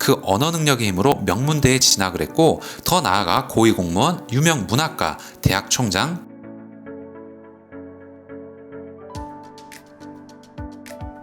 그 언어 능력의 힘으로 명문대에 진학을 했고, 더 나아가 고위공무원, 유명 문학가, 대학 총장,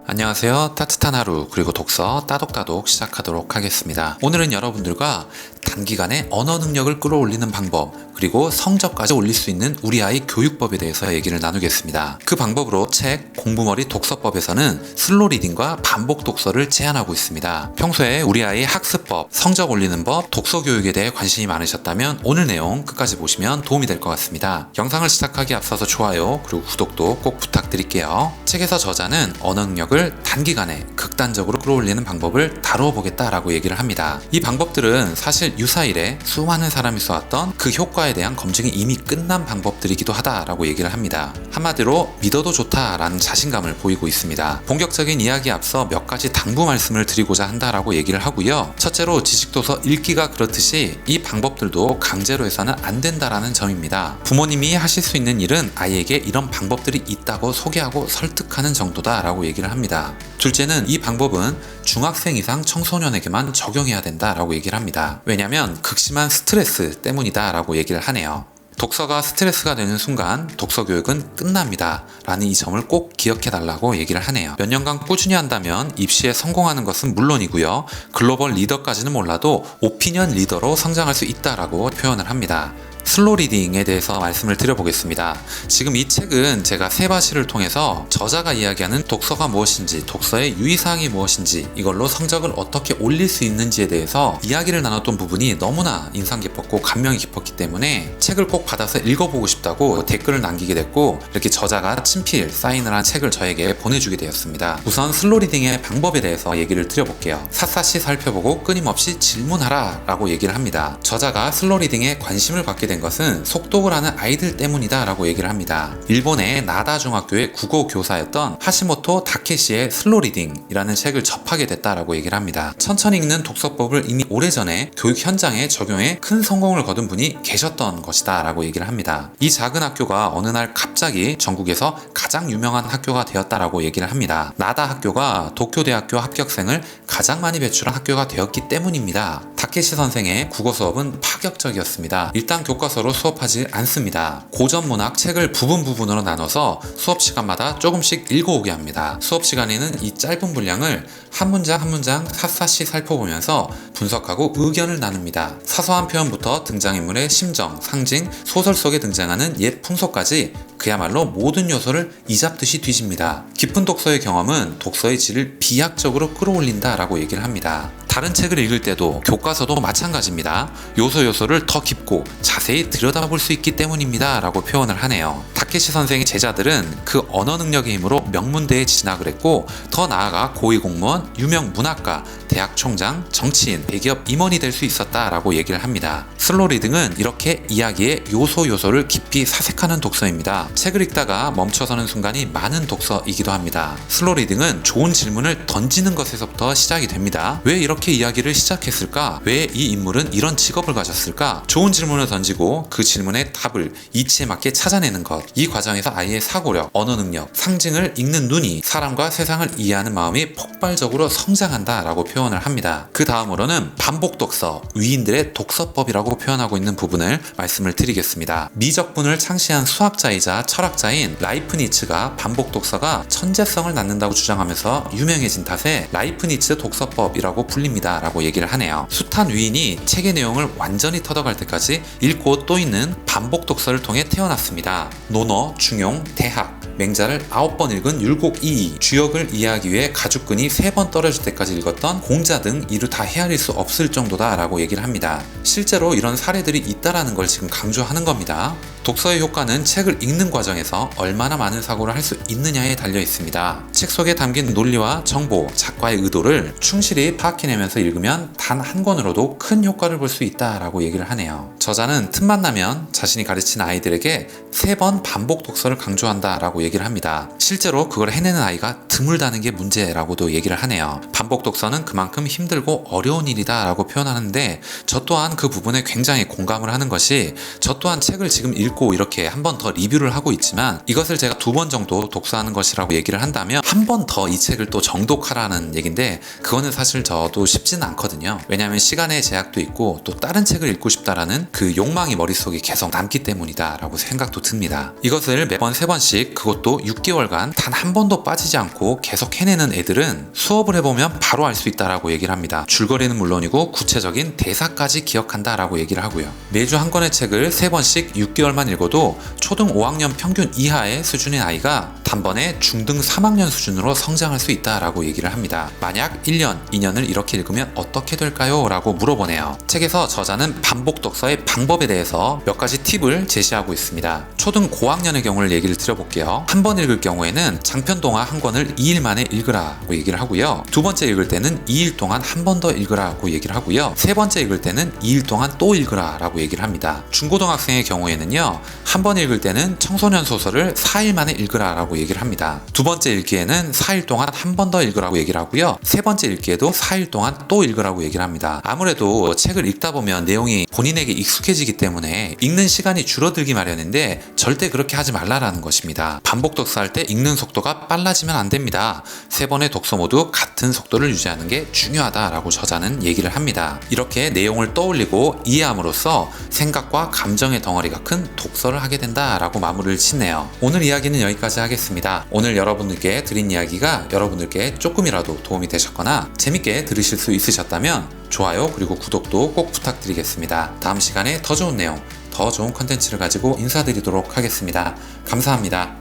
안녕하세요. 따뜻한 하루 그리고 독서 따독따독 시작하도록 하겠습니다. 오늘은 여러분들과 단기간에 언어 능력을 끌어올리는 방법, 그리고 성적까지 올릴 수 있는 우리 아이 교육법에 대해서 얘기를 나누겠습니다. 그 방법으로 책 공부머리 독서법에서는 슬로 리딩과 반복 독서를 제안하고 있습니다. 평소에 우리 아이 학습법, 성적 올리는 법, 독서 교육에 대해 관심이 많으셨다면 오늘 내용 끝까지 보시면 도움이 될 것 같습니다. 영상을 시작하기 앞서서 좋아요 그리고 구독도 꼭 부탁드릴게요. 책에서 저자는 언어 능력을 단기간에 극단적으로 끌어올리는 방법을 다루어 보겠다라고 얘기를 합니다. 이 방법들은 사실 유사일에 수많은 사람이 써왔던 그 효과에 대한 검증이 이미 끝난 방법들이기도 하다라고 얘기를 합니다. 한마디로 믿어도 좋다라는 자신감을 보이고 있습니다. 본격적인 이야기에 앞서 몇 가지 당부 말씀을 드리고자 한다라고 얘기를 하고요. 첫째로 지식도서 읽기가 그렇듯이 이 방법들도 강제로 해서는 안 된다라는 점입니다. 부모님이 하실 수 있는 일은 아이에게 이런 방법들이 있다고 소개하고 설득하는 정도다라고 얘기를 합니다. 둘째는 이 방법은 중학생 이상 청소년에게만 적용해야 된다라고 얘기를 합니다. 왜냐하면 극심한 스트레스 때문이다 라고 얘기를 하네요. 독서가 스트레스가 되는 순간 독서 교육은 끝납니다 라는 이 점을 꼭 기억해 달라고 얘기를 하네요. 몇 년간 꾸준히 한다면 입시에 성공하는 것은 물론이고요, 글로벌 리더까지는 몰라도 오피니언 리더로 성장할 수 있다라고 표현을 합니다. 슬로 리딩에 대해서 말씀을 드려보겠습니다. 지금 이 책은 제가 세바시를 통해서 저자가 이야기하는 독서가 무엇인지, 독서의 유의사항이 무엇인지, 이걸로 성적을 어떻게 올릴 수 있는지에 대해서 이야기를 나눴던 부분이 너무나 인상 깊었고 감명이 깊었기 때문에 책을 꼭 받아서 읽어보고 싶다고 댓글을 남기게 됐고, 이렇게 저자가 친필 사인을 한 책을 저에게 보내주게 되었습니다. 우선 슬로 리딩의 방법에 대해서 얘기를 드려볼게요. 샅샅이 살펴보고 끊임없이 질문하라 라고 얘기를 합니다. 저자가 슬로 리딩에 관심을 갖게 된 것은 속독을 하는 아이들 때문이다 라고 얘기를 합니다. 일본의 나다 중학교의 국어 교사였던 하시모토 다케시의 슬로 리딩이라는 책을 접하게 됐다라고 얘기를 합니다. 천천히 읽는 독서법을 이미 오래전에 교육 현장에 적용해 큰 성공을 거둔 분이 계셨던 것이다 라고 얘기를 합니다. 이 작은 학교가 어느 날 갑자기 전국에서 가장 유명한 학교가 되었다라고 얘기를 합니다. 나다 학교가 도쿄대학교 합격생을 가장 많이 배출한 학교가 되었기 때문입니다. 다케시 선생의 국어 수업은 파격적이었습니다. 일단 교과서로 수업하지 않습니다. 고전 문학 책을 부분으로 나눠서 수업 시간마다 조금씩 읽어오게 합니다. 수업 시간에는 이 짧은 분량을 한 문장 한 문장 샅샅이 살펴보면서 분석하고 의견을 나눕니다. 사소한 표현부터 등장인물의 심정, 상징, 소설 속에 등장하는 옛 풍속까지 그야말로 모든 요소를 이잡듯이 뒤집니다. 깊은 독서의 경험은 독서의 질을 비약적으로 끌어올린다 라고 얘기를 합니다. 다른 책을 읽을 때도 교과서도 마찬가지입니다. 요소를 더 깊고 자세히 들여다볼 수 있기 때문입니다 라고 표현을 하네요. 다케시 선생의 제자들은 그 언어 능력의 힘으로 명문대에 진학을 했고, 더 나아가 고위공무원, 유명 문학가, 대학 총장, 정치인, 대기업 임원이 될 수 있었다라고 얘기를 합니다. 슬로 리딩은 이렇게 이야기의 요소를 깊이 사색하는 독서입니다. 책을 읽다가 멈춰서는 순간이 많은 독서이기도 합니다. 슬로 리딩은 좋은 질문을 던지는 것에서부터 시작이 됩니다. 왜 이렇게 이야기를 시작했을까? 왜 이 인물은 이런 직업을 가졌을까? 좋은 질문을 던지고 그 질문의 답을 이치에 맞게 찾아내는 것. 이 과정에서 아이의 사고력, 언어 능력, 상징을 읽는 눈이 사람과 세상을 이해하는 마음이 폭발적으로 성장한다라고 표현을 합니다. 그 다음으로는 반복 독서, 위인들의 독서법이라고 표현하고 있는 부분을 말씀을 드리겠습니다. 미적분을 창시한 수학자이자 철학자인 라이프니츠가 반복 독서가 천재성을 낳는다고 주장하면서 유명해진 탓에 라이프니츠 독서법이라고 불립니다 라고 얘기를 하네요. 숱한 위인이 책의 내용을 완전히 터득할 때까지 읽고 또 읽는 반복 독서를 통해 태어났습니다. 논어, 중용, 대학, 맹자를 9번 읽은 율곡이이, 주역을 이해하기 위해 가죽끈이 3번 떨어질 때까지 읽었던 공자 등 이루 다 헤아릴 수 없을 정도다 라고 얘기를 합니다. 실제로 이런 사례들이 있다라는 걸 지금 강조하는 겁니다. 독서의 효과는 책을 읽는 과정에서 얼마나 많은 사고를 할 수 있느냐에 달려 있습니다. 책 속에 담긴 논리와 정보, 작가의 의도를 충실히 파악해내면서 읽으면 단 한 권으로도 큰 효과를 볼 수 있다라고 얘기를 하네요. 저자는 틈만 나면 자신이 가르친 아이들에게 3번 반복 독서를 강조한다라고 얘기를 합니다. 실제로 그걸 해내는 아이가 드물다는 게 문제라고도 얘기를 하네요. 반복 독서는 그만큼 힘들고 어려운 일이다라고 표현하는데, 저 또한 그 부분에 굉장히 공감을 하는 것이, 저 또한 책을 지금 읽고 읽고 이렇게 한 번 더 리뷰를 하고 있지만 이것을 제가 2번 정도 독서하는 것이라고 얘기를 한다면 한 번 더 이 책을 또 정독하라는 얘긴데 그거는 사실 저도 쉽지는 않거든요. 왜냐하면 시간의 제약도 있고 또 다른 책을 읽고 싶다라는 그 욕망이 머릿속에 계속 남기 때문이다 라고 생각도 듭니다. 이것을 매번 3번씩 그것도 6개월간 단 한 번도 빠지지 않고 계속 해내는 애들은 수업을 해보면 바로 알 수 있다라고 얘기를 합니다. 줄거리는 물론이고 구체적인 대사까지 기억한다 라고 얘기를 하고요. 매주 한 권의 책을 3번씩 6개월만 읽어도 초등 5학년 평균 이하의 수준의 아이가 단번에 중등 3학년 수준으로 성장할 수 있다라고 얘기를 합니다. 만약 1년, 2년을 이렇게 읽으면 어떻게 될까요? 라고 물어보네요. 책에서 저자는 반복 독서의 방법에 대해서 몇 가지 팁을 제시하고 있습니다. 초등 고학년의 경우를 얘기를 드려볼게요. 한 번 읽을 경우에는 장편 동화 한 권을 2일 만에 읽으라고 얘기를 하고요. 두 번째 읽을 때는 2일 동안 한 번 더 읽으라고 얘기를 하고요. 세 번째 읽을 때는 2일 동안 또 읽으라라고 얘기를 합니다. 중고등학생의 경우에는요. 한 번 읽을 때는 청소년 소설을 4일 만에 읽으라라고 얘기를 합니다. 두 번째 읽기에는 4일 동안 한 번 더 읽으라고 얘기를 하고요. 세 번째 읽기에도 4일 동안 또 읽으라고 얘기를 합니다. 아무래도 책을 읽다 보면 내용이 본인에게 익숙해지기 때문에 읽는 시간이 줄어들기 마련인데 절대 그렇게 하지 말라라는 것입니다. 반복 독서할 때 읽는 속도가 빨라지면 안 됩니다. 3번의 독서 모두 같은 속도를 유지하는 게 중요하다라고 저자는 얘기를 합니다. 이렇게 내용을 떠올리고 이해함으로써 생각과 감정의 덩어리가 큰 독서를 하게 된다라고 마무리를 짓네요. 오늘 이야기는 여기까지 하겠습니다. 오늘 여러분들께 드린 이야기가 여러분들께 조금이라도 도움이 되셨거나 재밌게 들으실 수 있으셨다면 좋아요 그리고 구독도 꼭 부탁드리겠습니다. 다음 시간에 더 좋은 내용, 더 좋은 컨텐츠를 가지고 인사드리도록 하겠습니다. 감사합니다.